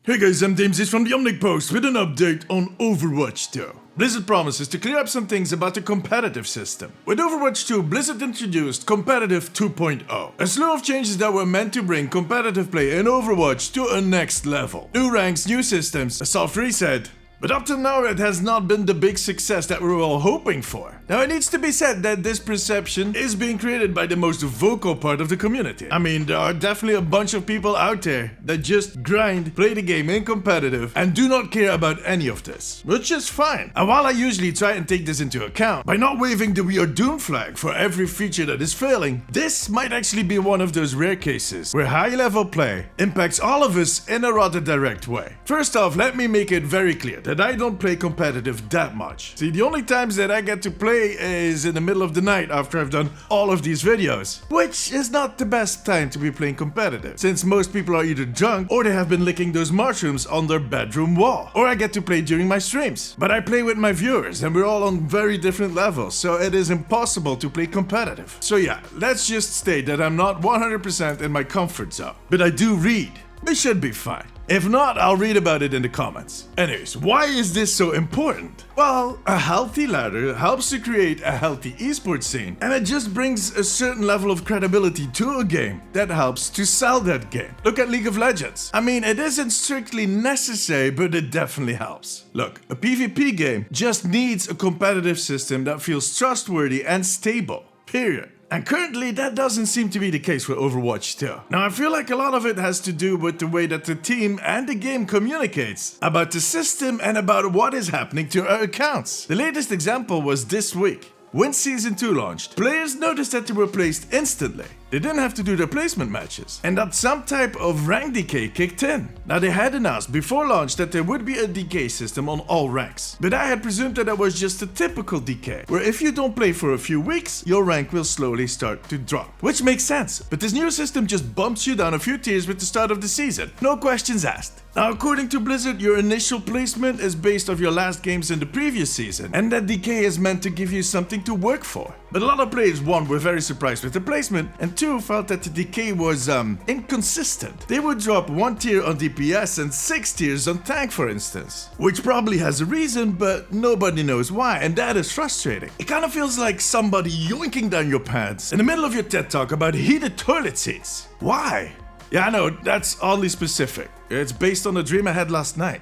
Hey guys, I'm James from the Omnic Post with an update on Overwatch 2. Blizzard promises to clear up some things about the competitive system. With Overwatch 2, Blizzard introduced Competitive 2.0, a slew of changes that were meant to bring competitive play in Overwatch to a next level. New ranks, new systems, a soft reset. But up till now, it has not been the big success that we were all hoping for. Now, it needs to be said that this perception is being created by the most vocal part of the community. I mean, there are definitely a bunch of people out there that just grind, play the game in competitive, and do not care about any of this, which is fine. And while I usually try and take this into account, by not waving the "We are doomed" flag for every feature that is failing, this might actually be one of those rare cases where high-level play impacts all of us in a rather direct way. First off, let me make it very clear that I don't play competitive that much. See, the only times that I get to play is in the middle of the night after I've done all of these videos, which is not the best time to be playing competitive, since most people are either drunk or they have been licking those mushrooms on their bedroom wall. Or I get to play during my streams. But I play with my viewers and we're all on very different levels, so it is impossible to play competitive. So yeah, let's just state that I'm not 100% in my comfort zone. But I do read. We should be fine. If not, I'll read about it in the comments. Anyways, why is this so important? Well, a healthy ladder helps to create a healthy esports scene, and it just brings a certain level of credibility to a game that helps to sell that game. Look at League of Legends. I mean, it isn't strictly necessary, but it definitely helps. Look, a PvP game just needs a competitive system that feels trustworthy and stable, period. And currently, that doesn't seem to be the case with Overwatch 2. Now, I feel like a lot of it has to do with the way that the team and the game communicates about the system and about what is happening to our accounts. The latest example was this week. When Season 2 launched, players noticed that they were placed instantly. They didn't have to do their placement matches, and that some type of rank decay kicked in. Now, they had announced before launch that there would be a decay system on all ranks, but I had presumed that was just a typical decay, where if you don't play for a few weeks, your rank will slowly start to drop. Which makes sense, but this new system just bumps you down a few tiers with the start of the season. No questions asked. Now, according to Blizzard, your initial placement is based off your last games in the previous season, and that decay is meant to give you something to work for. But a lot of players, one, were very surprised with the placement, and two, felt that the decay was, inconsistent. They would drop 1 tier on DPS and 6 tiers on tank, for instance. Which probably has a reason, but nobody knows why, and that is frustrating. It kind of feels like somebody yoinking down your pants in the middle of your TED Talk about heated toilet seats. Why? Yeah, I know, that's oddly specific. It's based on a dream I had last night.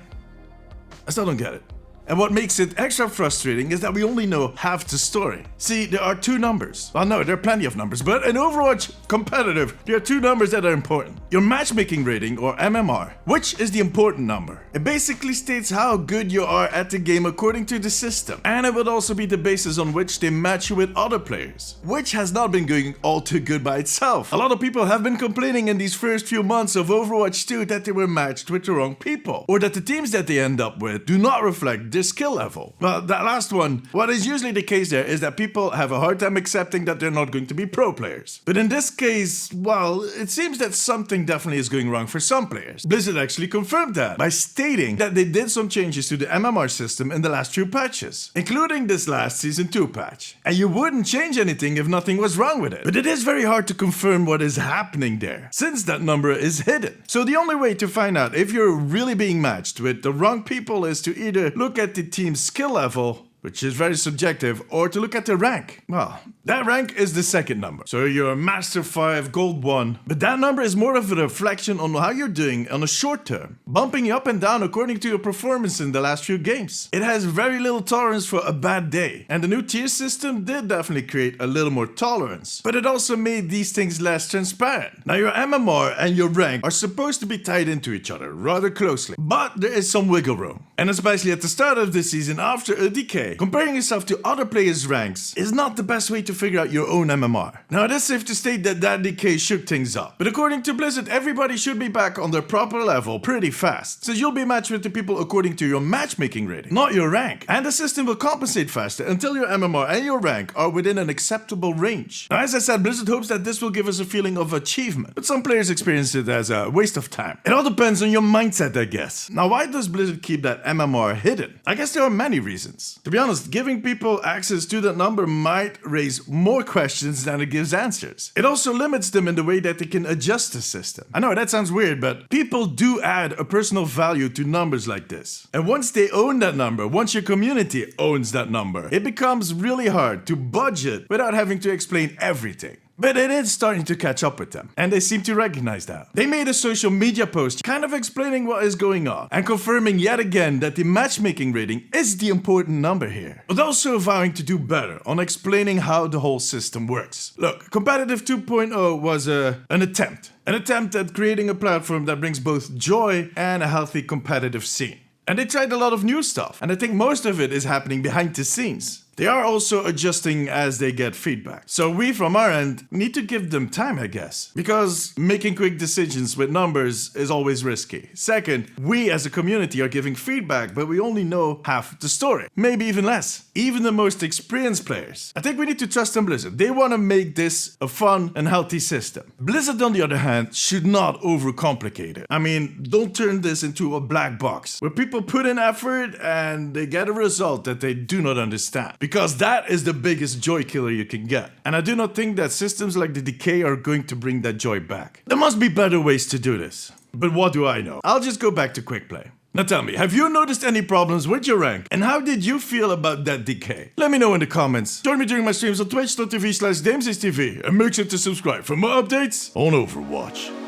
I still don't get it. And what makes it extra frustrating is that we only know half the story. See, there are 2 numbers. Well, no, there are plenty of numbers, but in Overwatch competitive, there are 2 numbers that are important. Your matchmaking rating, or MMR, which is the important number. It basically states how good you are at the game according to the system. And it would also be the basis on which they match you with other players, which has not been going all too good by itself. A lot of people have been complaining in these first few months of Overwatch 2 that they were matched with the wrong people, or that the teams that they end up with do not reflect their skill level. Well, that last one, what is usually the case there is that people have a hard time accepting that they're not going to be pro players. But in this case, well, it seems that something definitely is going wrong for some players. Blizzard actually confirmed that by stating that they did some changes to the MMR system in the last few patches, including this last Season 2 patch. And you wouldn't change anything if nothing was wrong with it. But it is very hard to confirm what is happening there, since that number is hidden. So the only way to find out if you're really being matched with the wrong people is to either look at the team's skill level, which is very subjective, or to look at the rank. Well, that rank is the second number. So you're Master 5, Gold 1. But that number is more of a reflection on how you're doing on a short term, bumping you up and down according to your performance in the last few games. It has very little tolerance for a bad day. And the new tier system did definitely create a little more tolerance. But it also made these things less transparent. Now, your MMR and your rank are supposed to be tied into each other rather closely. But there is some wiggle room. And especially at the start of the season after a decay, comparing yourself to other players' ranks is not the best way to figure out your own MMR. Now, it is safe to state that that decay shook things up. But according to Blizzard, everybody should be back on their proper level pretty fast, since you'll be matched with the people according to your matchmaking rating, not your rank. And the system will compensate faster until your MMR and your rank are within an acceptable range. Now, as I said, Blizzard hopes that this will give us a feeling of achievement, but some players experience it as a waste of time. It all depends on your mindset, I guess. Now, why does Blizzard keep that MMR hidden? I guess there are many reasons. To be honest, giving people access to that number might raise more questions than it gives answers. It also limits them in the way that they can adjust the system. I know that sounds weird, but people do add a personal value to numbers like this. And once they own that number, once your community owns that number, it becomes really hard to budget without having to explain everything. But it is starting to catch up with them, and they seem to recognize that. They made a social media post kind of explaining what is going on, and confirming yet again that the matchmaking rating is the important number here, but also vowing to do better on explaining how the whole system works. Look, Competitive 2.0 was an attempt at creating a platform that brings both joy and a healthy competitive scene. And they tried a lot of new stuff, and I think most of it is happening behind the scenes. They are also adjusting as they get feedback. So we, from our end, need to give them time, I guess. Because making quick decisions with numbers is always risky. Second, we as a community are giving feedback, but we only know half the story. Maybe even less. Even the most experienced players. I think we need to trust in Blizzard. They want to make this a fun and healthy system. Blizzard, on the other hand, should not overcomplicate it. I mean, don't turn this into a black box, where people put in effort and they get a result that they do not understand. Because that is the biggest joy killer you can get. And I do not think that systems like the Decay are going to bring that joy back. There must be better ways to do this. But what do I know? I'll just go back to quick play. Now tell me, have you noticed any problems with your rank? And how did you feel about that Decay? Let me know in the comments. Join me during my streams on twitch.tv/DamesIsTV and make sure to subscribe for more updates on Overwatch.